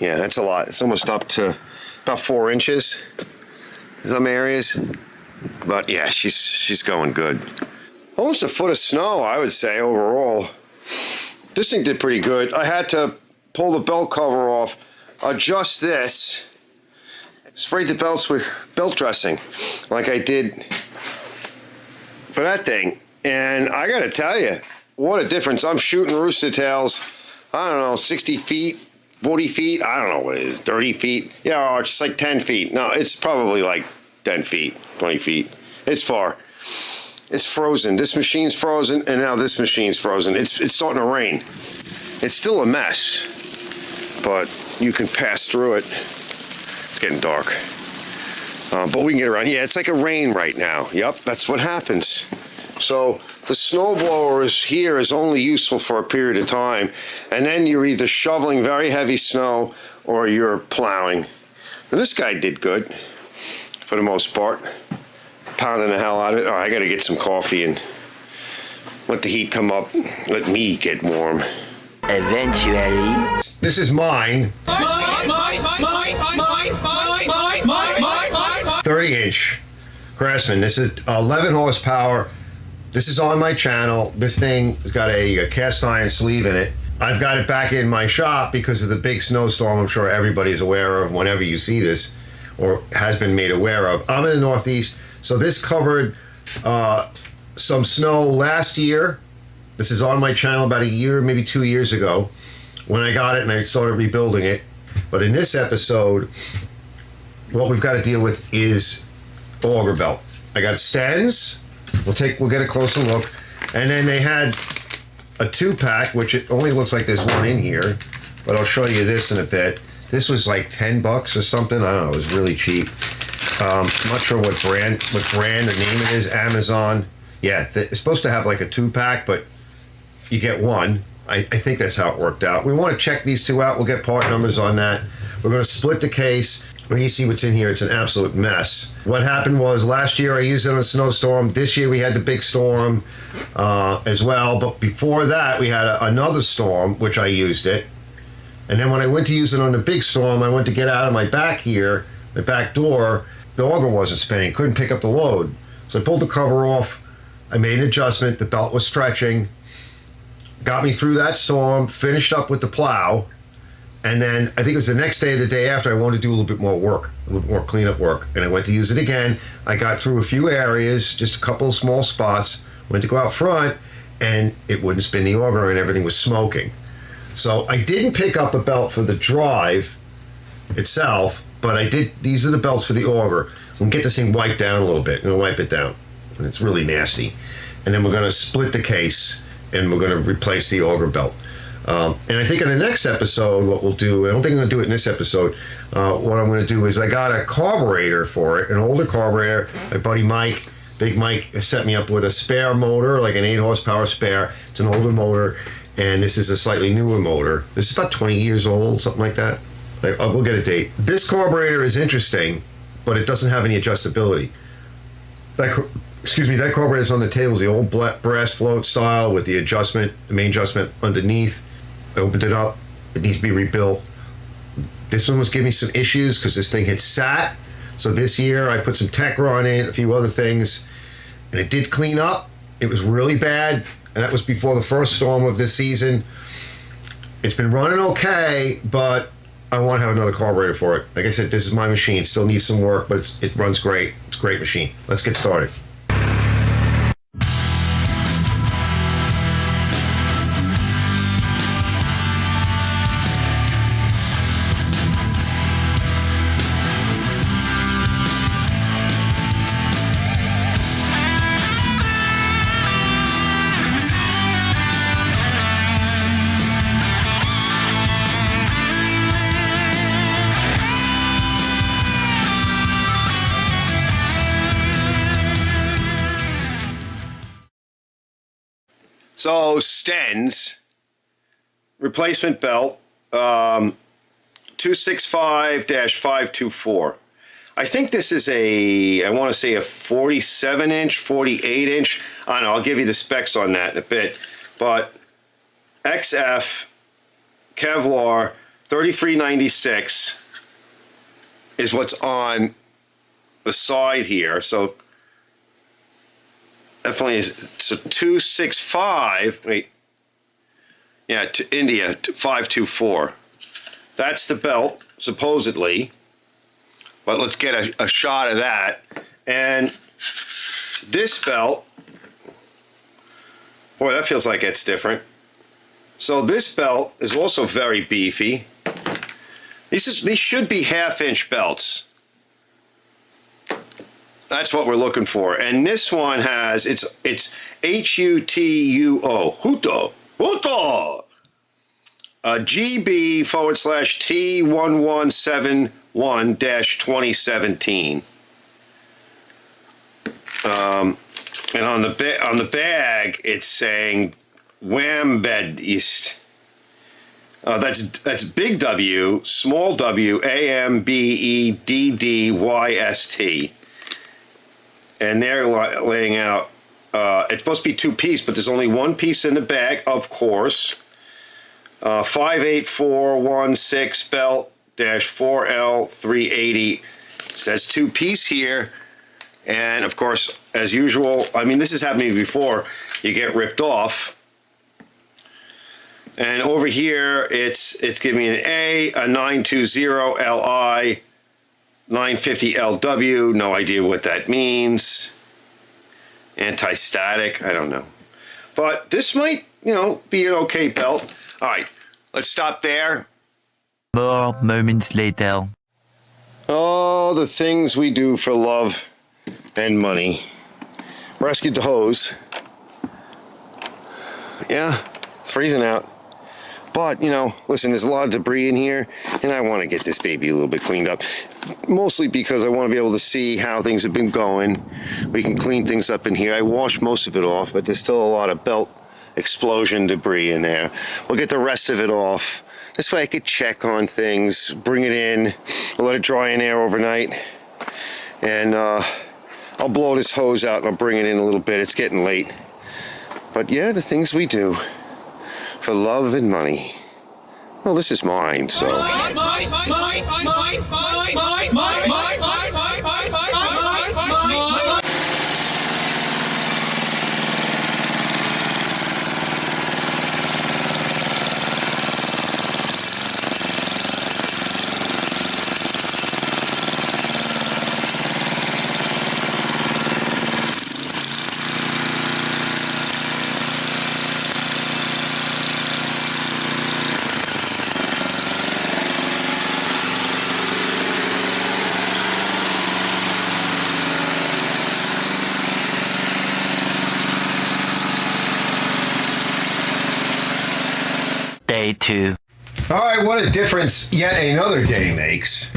Yeah, that's a lot. It's almost up to about 4 inches in some areas. But yeah, she's going good. Almost a foot of snow, I would say, overall. This thing did pretty good. I had to pull the belt cover off, adjust this, sprayed the belts with belt dressing like I did for that thing. And I gotta tell you, what a difference. I'm shooting rooster tails, I don't know, 60 feet, 40 feet, I don't know what it is, 30 feet. Yeah, it's just like 10 feet. No, it's probably like 10 feet, 20 feet. It's far. It's frozen. This machine's frozen, and now this machine's frozen. It's starting to rain. It's still a mess, but you can pass through it. It's getting dark. But we can get around. Yeah, it's like a rain right now. Yep, that's what happens. So the snowblower is only useful for a period of time, and then you're either shoveling very heavy snow or you're plowing. And this guy did good for the most part. Pounding the hell out of it. All right, I gotta get some coffee and let the heat come up. Let me get warm. Eventually. This is mine. 30-inch Craftsman. This is 11 horsepower. This is on my channel. This thing has got a cast iron sleeve in it. I've got it back in my shop because of the big snowstorm I'm sure everybody's aware of whenever you see this, or has been made aware of. I'm in the Northeast, so this covered some snow last year. This is on my channel about a year, maybe 2 years ago, when I got it and I started rebuilding it. But in this episode, what we've got to deal with is Auger Belt. I got stems. We'll get a closer look. And then they had a 2-pack, which it only looks like there's one in here, but I'll show you this in a bit. This was like 10 bucks or something. I don't know, it was really cheap. I'm not sure what brand or name it is, Amazon. Yeah, it's supposed to have like a 2-pack, but you get one. I think that's how it worked out. We want to check these two out. We'll get part numbers on that. We're going to split the case. When you see what's in here, it's an absolute mess. What happened was last year I used it on a snowstorm. This year we had the big storm as well. But before that, we had another storm, which I used it. And then when I went to use it on the big storm, I went to get out of my back here, my back door. The auger wasn't spinning, couldn't pick up the load. So I pulled the cover off. I made an adjustment. The belt was stretching. Got me through that storm, finished up with the plow. And then I think it was the next day or the day after, I wanted to do a little bit more work, a little more cleanup work. And I went to use it again. I got through a few areas, just a couple of small spots, went to go out front, and it wouldn't spin the auger and everything was smoking. So I didn't pick up a belt for the drive itself, but I did, these are the belts for the auger. So I'm gonna get this thing wiped down a little bit. I'm gonna wipe it down. And it's really nasty. And then we're gonna split the case and we're gonna replace the auger belt. And I think in the next episode, what we'll do, I don't think I'm gonna do it in this episode, what I'm gonna do is I got a carburetor for it, an older carburetor. My buddy Mike, Big Mike, set me up with a spare motor, like an 8 horsepower spare. It's an older motor, and this is a slightly newer motor. This is about 20 years old, something like that. We'll get a date. This carburetor is interesting, but it doesn't have any adjustability. That carburetor is on the table, is the old brass float style with the adjustment, the main adjustment underneath. I opened it up. It needs to be rebuilt. This one was giving me some issues because this thing had sat. So this year I put some Tecron in, a few other things, and it did clean up. It was really bad, and that was before the first storm of this season. It's been running okay, but I want to have another carburetor for it. Like I said, this is my machine. Still needs some work, but it runs great. It's a great machine. Let's get started. So Sten's replacement belt, 265-524. I think this is I want to say a 47-inch, 48-inch. I don't know, I'll give you the specs on that in a bit. But XF, Kevlar, $33.96 is what's on the side here. So definitely is, so 265, wait, yeah, to India, 524. That's the belt, supposedly. But let's get a shot of that. And this belt, boy, that feels like it's different. So this belt is also very beefy. These should be half-inch belts. That's what we're looking for. And this one has, it's HUTUO, Huto, GB/T1171-2017. And on the bag, it's saying Wambed East. That's big W, small W, AMBEDDYST. And they're laying out, it's supposed to be 2-piece, but there's only 1 piece in the bag, of course. 58416 belt -4L 380. Says 2-piece here. And of course, as usual, I mean, this has happened to me before, you get ripped off. And over here, it's giving me an A, a 920 LI, 950 LW, no idea what that means. Anti-static, I don't know. But this might, you know, be an okay belt. All right, let's stop there. More moments later. Oh, the things we do for love and money. Rescued the hose. Yeah, it's freezing out. But, you know, listen, there's a lot of debris in here, and I want to get this baby a little bit cleaned up. Mostly because I want to be able to see how things have been going. We can clean things up in here. I washed most of it off, but there's still a lot of belt explosion debris in there. We'll get the rest of it off. This way I could check on things, bring it in, I'll let it dry in there overnight, and I'll blow this hose out and I'll bring it in a little bit. It's getting late. But yeah, the things we do for love and money. Well, this is mine, so. Day 2. All right, what a difference yet another day makes.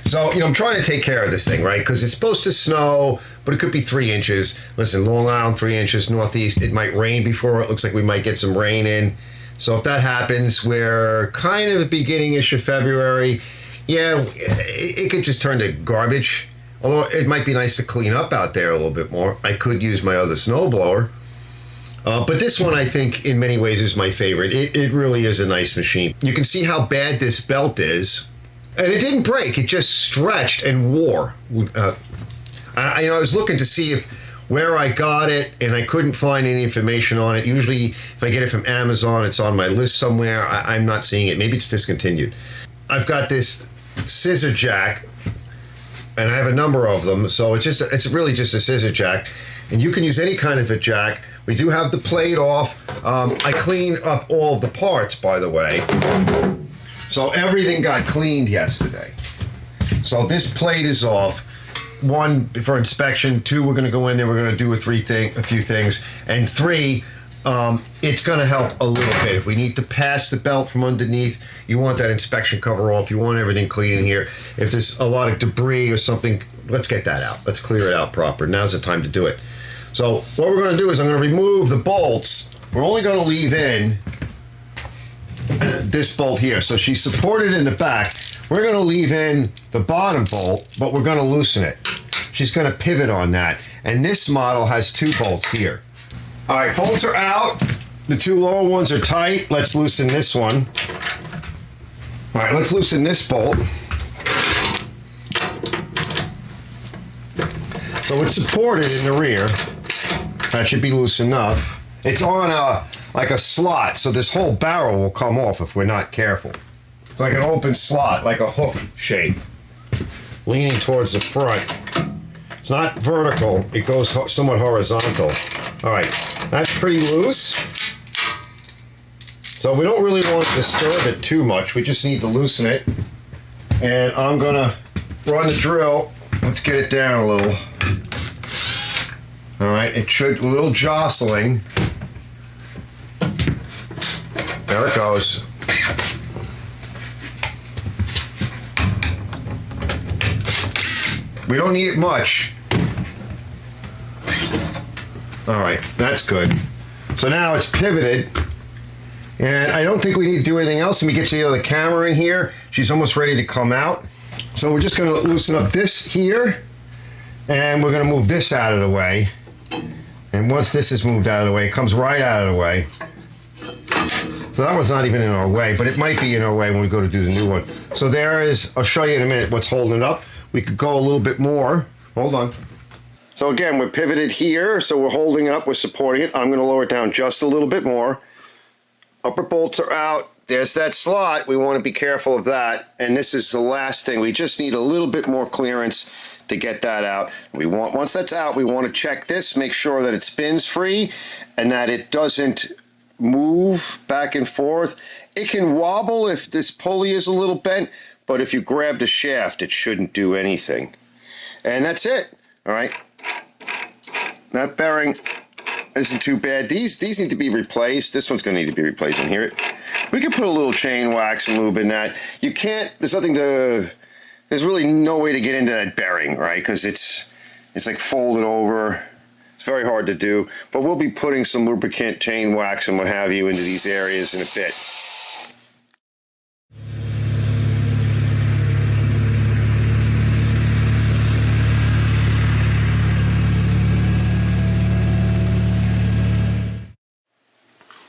So, you know, I'm trying to take care of this thing, right? Because it's supposed to snow, but it could be 3 inches. Listen, Long Island, 3 inches, northeast. It might rain before. It looks like we might get some rain in. So if that happens, we're kind of the beginning-ish of February. Yeah, it could just turn to garbage. Although it might be nice to clean up out there a little bit more. I could use my other snowblower. But this one, I think, in many ways is my favorite. It really is a nice machine. You can see how bad this belt is. And it didn't break. It just stretched and wore. I was looking to see where I got it, and I couldn't find any information on it. Usually, if I get it from Amazon, it's on my list somewhere. I'm not seeing it. Maybe it's discontinued. I've got this scissor jack, and I have a number of them. So it's really just a scissor jack. And you can use any kind of a jack. We do have the plate off. I cleaned up all of the parts, by the way. So everything got cleaned yesterday. So this plate is off. 1, for inspection. 2, we're going to go in there. We're going to do a few things. And 3, it's going to help a little bit. If we need to pass the belt from underneath, you want that inspection cover off. You want everything clean in here. If there's a lot of debris or something, let's get that out. Let's clear it out proper. Now's the time to do it. So what we're going to do is I'm going to remove the bolts. We're only going to leave in this bolt here. So she's supported in the back. We're going to leave in the bottom bolt, but we're going to loosen it. She's going to pivot on that. And this model has 2 bolts here. All right, bolts are out. The 2 lower ones are tight. Let's loosen this one. All right, let's loosen this bolt. So it's supported in the rear. That should be loose enough. It's on like a slot, so this whole barrel will come off if we're not careful. It's like an open slot, like a hook shape, leaning towards the front. It's not vertical, it goes somewhat horizontal. All right, that's pretty loose. So we don't really want to disturb it too much. We just need to loosen it. And I'm gonna run the drill. Let's get it down a little. All right, it should, a little jostling. There it goes. We don't need it much. All right, that's good. So now it's pivoted. And I don't think we need to do anything else. Let me get you the other camera in here. She's almost ready to come out. So we're just gonna loosen up this here, and we're gonna move this out of the way. And once this is moved out of the way, it comes right out of the way. So that one's not even in our way, but it might be in our way when we go to do the new one. So there is, I'll show you in a minute what's holding it up. We could go a little bit more. Hold on. So again, we're pivoted here, so we're holding it up, we're supporting it. I'm gonna lower it down just a little bit more. Upper bolts are out. There's that slot. We want to be careful of that. And this is the last thing. We just need a little bit more clearance to get that out. Once that's out, we want to check this, make sure that it spins free and that it doesn't move back and forth. It can wobble if this pulley is a little bent, but if you grab the shaft, it shouldn't do anything. And that's it. All right. That bearing isn't too bad. These need to be replaced. This one's going to need to be replaced in here. We could put a little chain wax and lube in that. You can't, there's really no way to get into that bearing, right? Because it's like folded over. It's very hard to do. But we'll be putting some lubricant, chain wax, and what have you into these areas in a bit.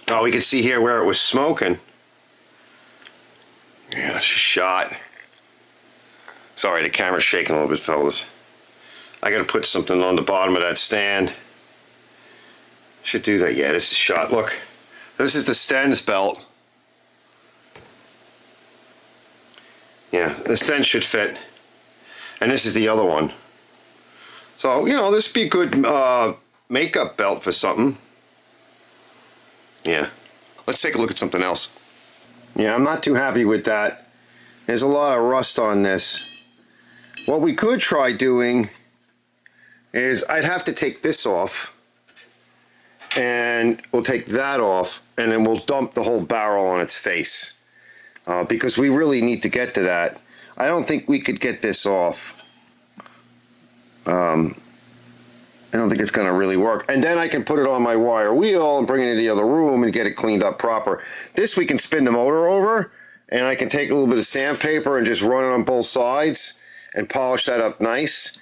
Oh, we can see here where it was smoking. Yeah, she shot. Sorry, the camera's shaking a little bit, fellas. I gotta put something on the bottom of that stand. Should do that. Yeah, this is shot. Look, this is the Stens belt. Yeah, the Stens should fit. And this is the other one. So, you know, this would be a good makeup belt for something. Yeah. Let's take a look at something else. Yeah, I'm not too happy with that. There's a lot of rust on this. What we could try doing is I'd have to take this off, and we'll take that off, and then we'll dump the whole barrel on its face, because we really need to get to that. I don't think we could get this off. I don't think it's going to really work. And then I can put it on my wire wheel and bring it into the other room and get it cleaned up proper. This we can spin the motor over, and I can take a little bit of sandpaper and just run it on both sides and polish that up nice.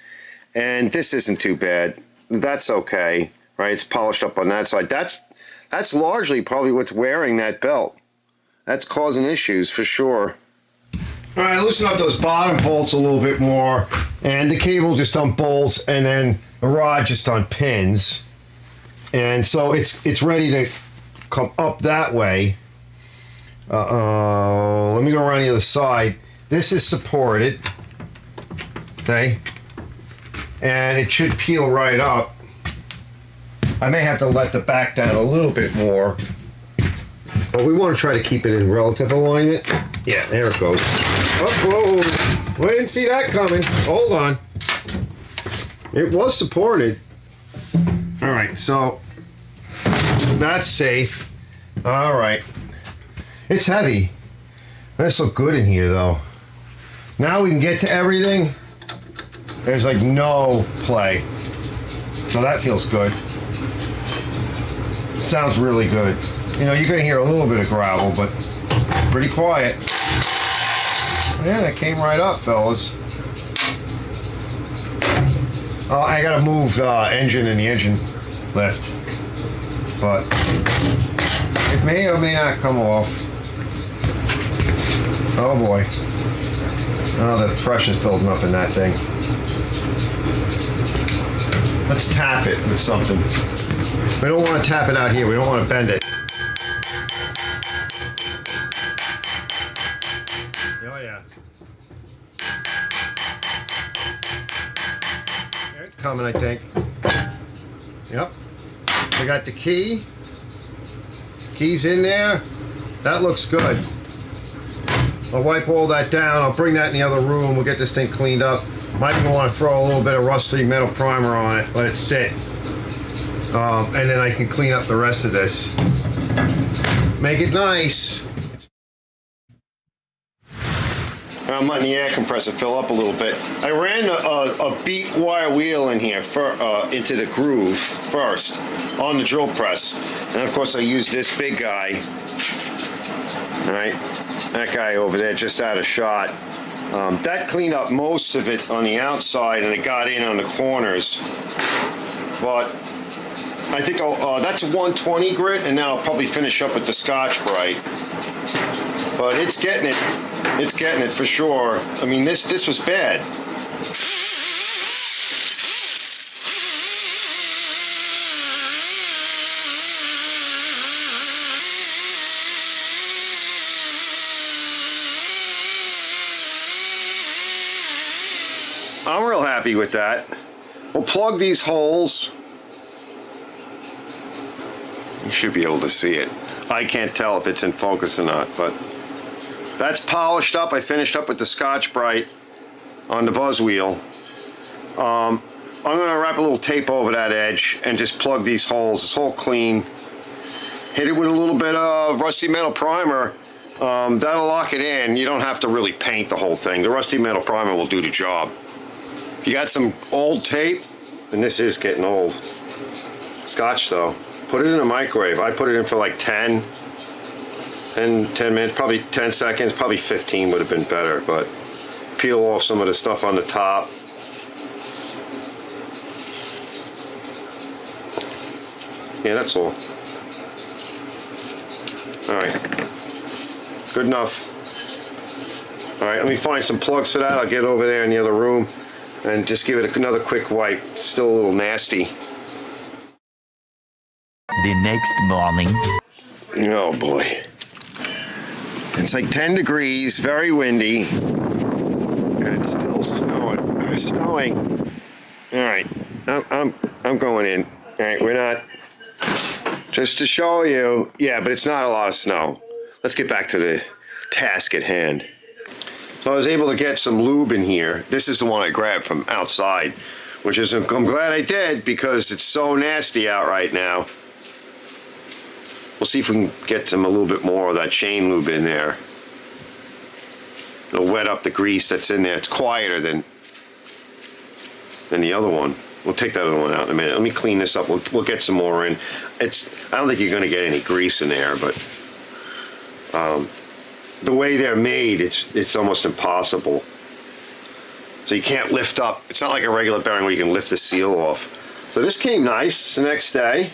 And this isn't too bad. That's okay, right? It's polished up on that side. That's largely probably what's wearing that belt. That's causing issues for sure. All right, loosen up those bottom bolts a little bit more, and the cable just on bolts, and then the rod just on pins. And so it's ready to come up that way. Let me go around the other side. This is supported, okay? And it should peel right up. I may have to let the back down a little bit more, but we want to try to keep it in relative alignment. Yeah, there it goes. Oh, whoa, I didn't see that coming. Hold on. It was supported. All right, so that's safe. All right. It's heavy. This looks good in here, though. Now we can get to everything. There's like no play. So that feels good. Sounds really good. You know, you're going to hear a little bit of gravel, but pretty quiet. Yeah, that came right up, fellas. Oh, I got to move the engine and the engine lift. But it may or may not come off. Oh boy. Oh, the pressure's building up in that thing. Let's tap it with something. We don't want to tap it out here. We don't want to bend it. Oh yeah. There it's coming, I think. Yep. I got the key. Key's in there. That looks good. I'll wipe all that down. I'll bring that in the other room. We'll get this thing cleaned up. Might even want to throw a little bit of rusty metal primer on it. Let it sit. And then I can clean up the rest of this. Make it nice. I'm letting the air compressor fill up a little bit. I ran a beat wire wheel in here into the groove first on the drill press. And of course I used this big guy. All right, that guy over there just out of shot. That cleaned up most of it on the outside and it got in on the corners. But I think that's a 120 grit, and then I'll probably finish up with the Scotch-Brite. But it's getting it. It's getting it for sure. I mean, this was bad. I'm real happy with that. We'll plug these holes. You should be able to see it. I can't tell if it's in focus or not, but that's polished up. I finished up with the Scotch-Brite on the buzz wheel. I'm gonna wrap a little tape over that edge and just plug these holes. This hole clean. Hit it with a little bit of rusty metal primer. That'll lock it in. You don't have to really paint the whole thing. The rusty metal primer will do the job. If you got some old tape, and this is getting old. Scotch though. Put it in a microwave. I put it in for like 10 minutes, probably 10 seconds, probably 15 would have been better, but peel off some of the stuff on the top. Yeah, that's all. All right, good enough. All right, let me find some plugs for that. I'll get over there in the other room and just give it another quick wipe. Still a little nasty. The next morning. Oh boy. It's like 10 degrees, very windy, and it's still snowing. All right, I'm going in. All right, we're not, just to show you, yeah, but it's not a lot of snow. Let's get back to the task at hand. So I was able to get some lube in here. This is the one I grabbed from outside, which is, I'm glad I did because it's so nasty out right now. We'll see if we can get a little bit more of that chain lube in there. It'll wet up the grease that's in there. It's quieter than the other one. We'll take that other one out in a minute. Let me clean this up. We'll get some more in. I don't think you're going to get any grease in there, but the way they're made, it's almost impossible. So you can't lift up. It's not like a regular bearing where you can lift the seal off. So this came nice. It's the next day.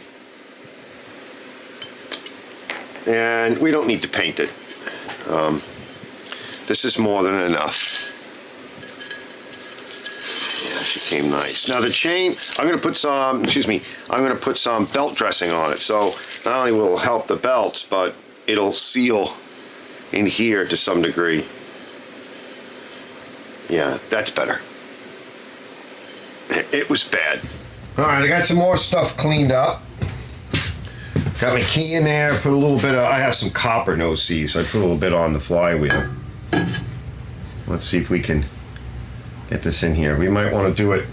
And we don't need to paint it. This is more than enough. Yeah, she came nice. Now the chain, I'm going to put some, I'm going to put some belt dressing on it. So not only will it help the belts, but it'll seal in here to some degree. Yeah, that's better. It was bad. All right, I got some more stuff cleaned up. Got my key in there, put a little bit of, I have some copper no-see, so I put a little bit on the flywheel. Let's see if we can get this in here. We might want to do it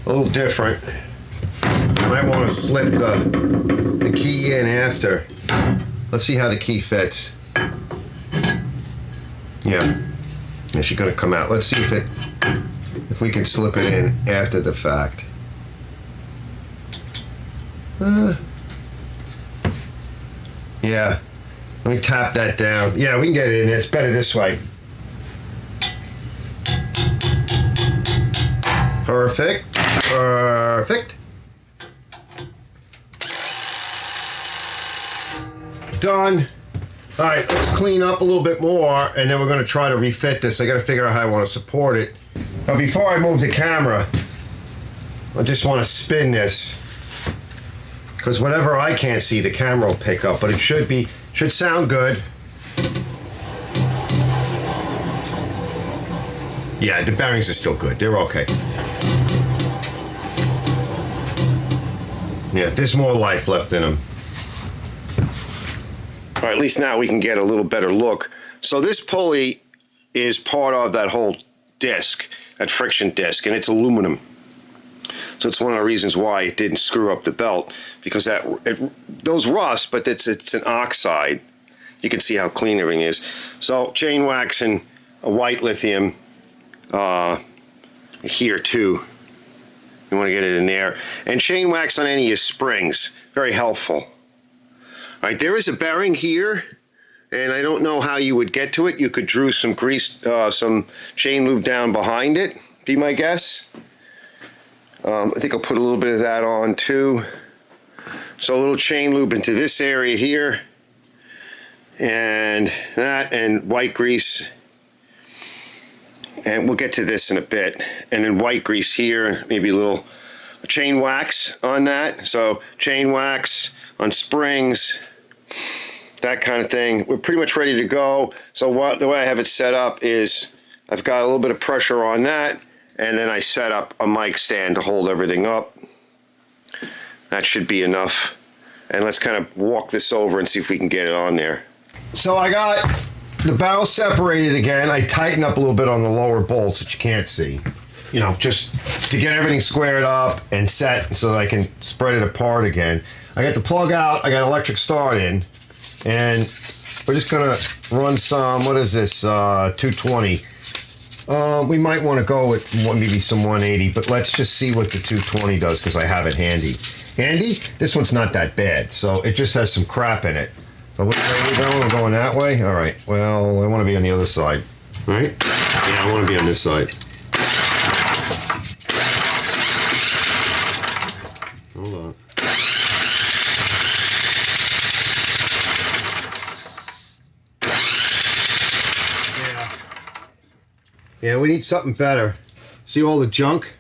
a little different. We might want to slip the key in after. Let's see how the key fits. Yeah, she's gonna come out. Let's see if we can slip it in after the fact. Yeah, let me tap that down. Yeah, we can get it in there. It's better this way. Perfect. Perfect. Done. All right, let's clean up a little bit more, and then we're going to try to refit this. I got to figure out how I want to support it. But before I move the camera, I just want to spin this, because whatever I can't see, the camera will pick up, but it should sound good. Yeah, the bearings are still good. They're okay. Yeah, there's more life left in them. All right, at least now we can get a little better look. So this pulley is part of that whole disc, that friction disc, and it's aluminum. So it's one of the reasons why it didn't screw up the belt, because those rust, but it's an oxide. You can see how clean everything is. So chain wax and a white lithium here too. You want to get it in there. And chain wax on any of your springs, very helpful. All right, there is a bearing here, and I don't know how you would get to it. You could drew some grease, some chain lube down behind it, be my guess. I think I'll put a little bit of that on too. So a little chain lube into this area here, and that, and white grease. And we'll get to this in a bit. And then white grease here, maybe a little chain wax on that. So chain wax on springs, that kind of thing. We're pretty much ready to go. So the way I have it set up is I've got a little bit of pressure on that, and then I set up a mic stand to hold everything up. That should be enough. And let's kind of walk this over and see if we can get it on there. So I got the barrel separated again. I tighten up a little bit on the lower bolts that you can't see. You know, just to get everything squared up and set so that I can spread it apart again. I got the plug out, I got electric start in, and we're just gonna run some, what is this, 220. We might want to go with maybe some 180, but let's just see what the 220 does, because I have it handy. This one's not that bad, so it just has some crap in it. So which way are we going? We're going that way? All right, well, I want to be on the other side. All right? Yeah, I want to be on this side. Hold on. Yeah, we need something better. See all the junk?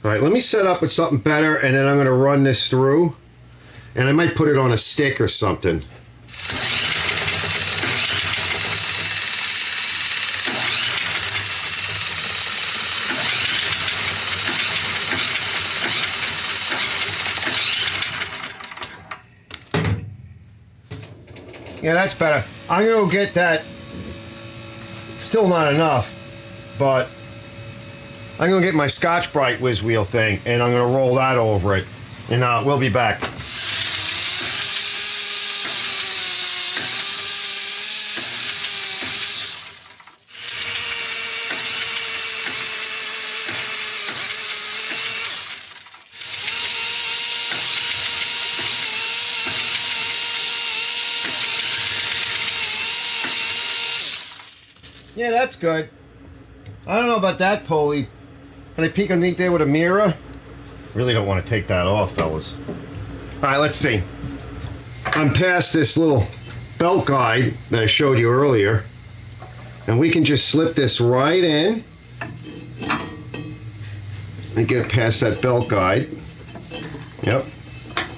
All right, let me set up with something better, and then I'm going to run this through. And I might put it on a stick or something. Yeah, that's better. I'm going to go get that. Still not enough, but I'm going to get my Scotch-Brite whiz wheel thing, and I'm going to roll that over it, and we'll be back. Yeah, that's good. I don't know about that pulley. Can I peek underneath there with a mirror? Really don't want to take that off, fellas. All right, let's see. I'm past this little belt guide that I showed you earlier, and we can just slip this right in and get it past that belt guide. Yep.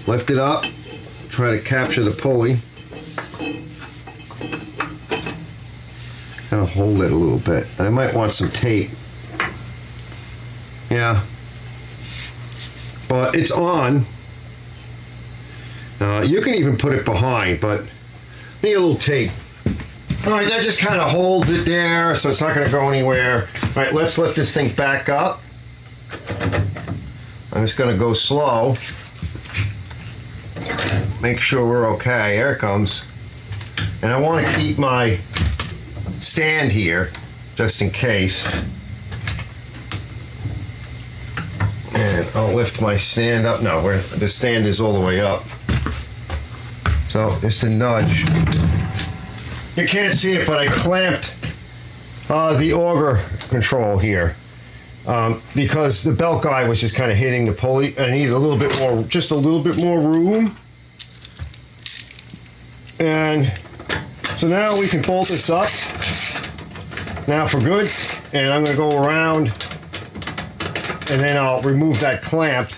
Lift it up. Try to capture the pulley. Kind of hold it a little bit. I might want some tape. Yeah. But it's on. You can even put it behind, but need a little tape. All right, that just kind of holds it there, so it's not going to go anywhere. All right, let's lift this thing back up. I'm just going to go slow. Make sure we're okay. There it comes. And I want to keep my stand here, just in case. And I'll lift my stand up. No, the stand is all the way up. So just a nudge. You can't see it, but I clamped the auger control here because the belt guide was just kind of hitting the pulley. I needed a little bit more, just a little bit more room. And so now we can bolt this up now for good. And I'm going to go around and then I'll remove that clamp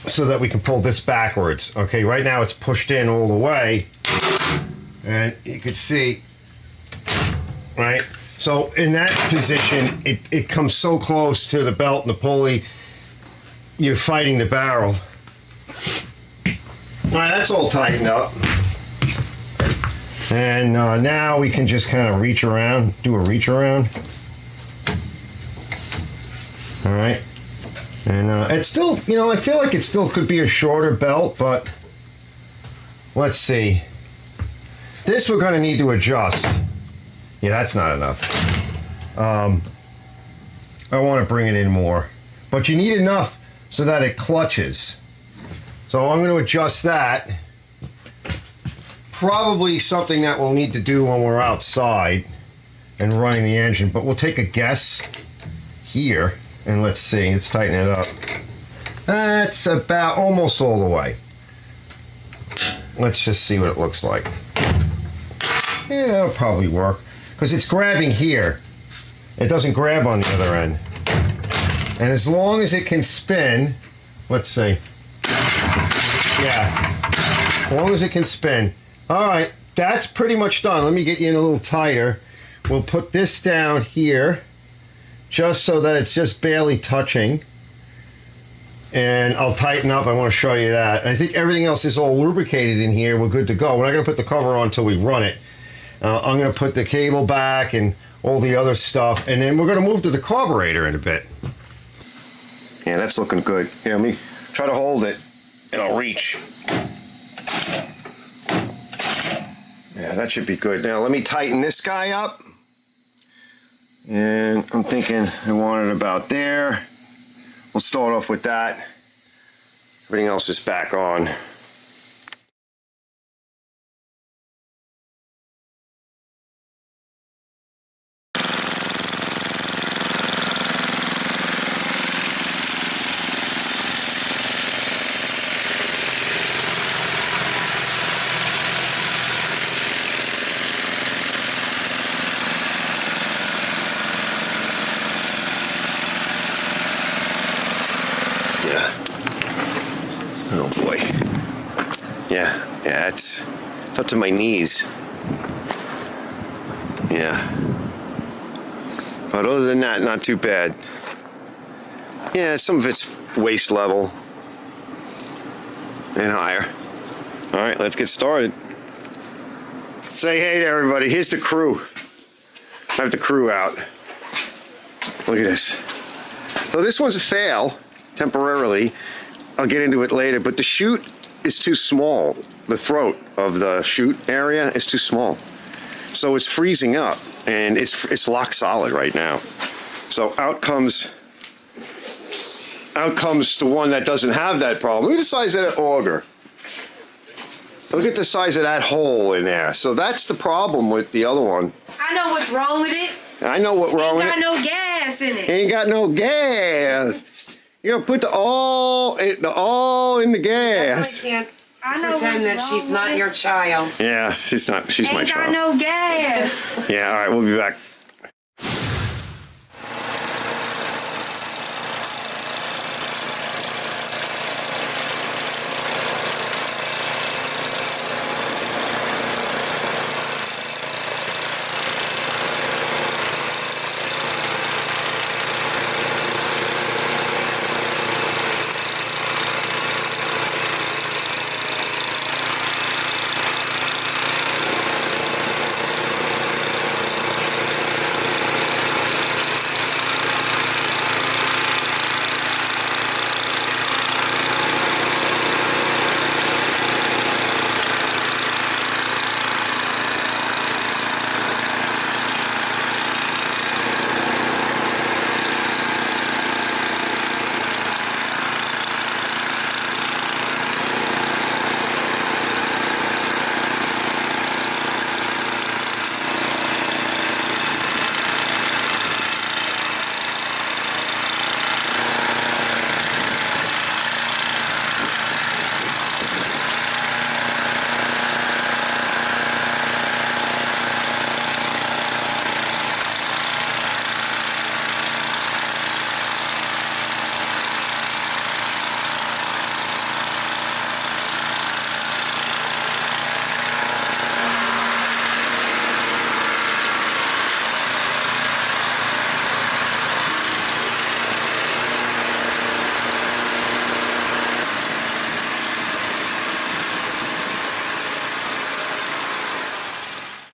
so that we can pull this backwards. Okay, right now it's pushed in all the way. And you can see, right? So in that position, it comes so close to the belt and the pulley, you're fighting the barrel. All right, that's all tightened up. And now we can just kind of reach around, do a reach around. All right. And it's still, you know, I feel like it still could be a shorter belt, but let's see. This we're going to need to adjust. Yeah, that's not enough. I want to bring it in more. But you need enough so that it clutches. So I'm going to adjust that. Probably something that we'll need to do when we're outside and running the engine. But we'll take a guess here. And let's see. Let's tighten it up. That's about almost all the way. Let's just see what it looks like. Yeah, that'll probably work. Because it's grabbing here. It doesn't grab on the other end. And as long as it can spin, let's see. Yeah. As long as it can spin. All right, that's pretty much done. Let me get you in a little tighter. We'll put this down here just so that it's just barely touching. And I'll tighten up. I want to show you that. And I think everything else is all lubricated in here. We're good to go. We're not going to put the cover on until we run it. I'm going to put the cable back and all the other stuff. And then we're going to move to the carburetor in a bit. Yeah, that's looking good. Here, let me try to hold it and I'll reach. Yeah, that should be good. Now let me tighten this guy up. And I'm thinking I want it about there. We'll start off with that. Everything else is back on. Oh boy. Yeah, it's up to my knees. Yeah. But other than that, not too bad. Yeah, some of it's waist level and higher. All right, let's get started. Say hey to everybody. Here's the crew. I have the crew out. Look at this. So this one's a fail, temporarily. I'll get into it later, but the chute is too small. The throat of the chute area is too small. So it's freezing up, and it's lock solid right now. So out comes the one that doesn't have that problem. Look at the size of that auger. Look at the size of that hole in there. So that's the problem with the other one. I know what's wrong with it. I know what's wrong with it. Ain't got no gas in it. Ain't got no gas. You gotta put the all in the gas. I can't I know pretend that she's not your child. Yeah, she's not. She's my Ain't got child. no gas. Yeah, all right, we'll be back.